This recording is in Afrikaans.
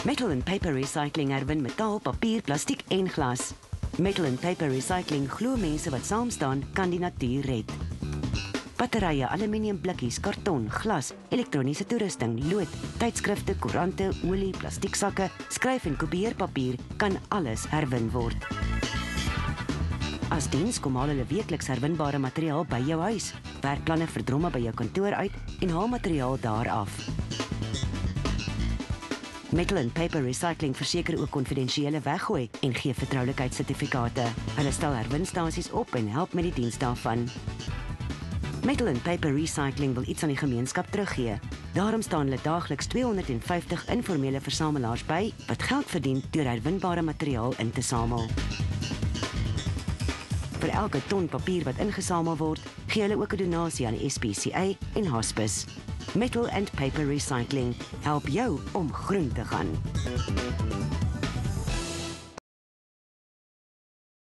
Metal and Paper Recycling herwin metaal, papier, plastiek en glas. Metal and Paper Recycling glo mense wat saam staan kan die natuur red. Batterye, aluminium blikkies, karton, glas, elektroniese toerusting, lood, tydskrifte, koerante, olie, plastieksakke, skryf- en kopieerpapier kan alles herwin word. As diens kom haal hulle weekliks herwinbare materiaal by jou huis. Werkplanne verdromme by jou kantoor uit en haal materiaal daar af. Metal and Paper Recycling verseker ook konfidensiële weggooi en gee vertroulikheidssertifikate. Hulle stel herwinstasies op en help met die diens daarvan. Metal and Paper Recycling wil iets aan die gemeenskap teruggee. Daarom staan hulle daagliks 250 informele versamelaars by wat geld verdien deur herwinbare materiaal in te samel. Vir elke ton papier wat ingesamel word, gee hulle ook 'n donasie aan die SPCA en Hospice. Metal and Paper Recycling help jou om groen te gaan.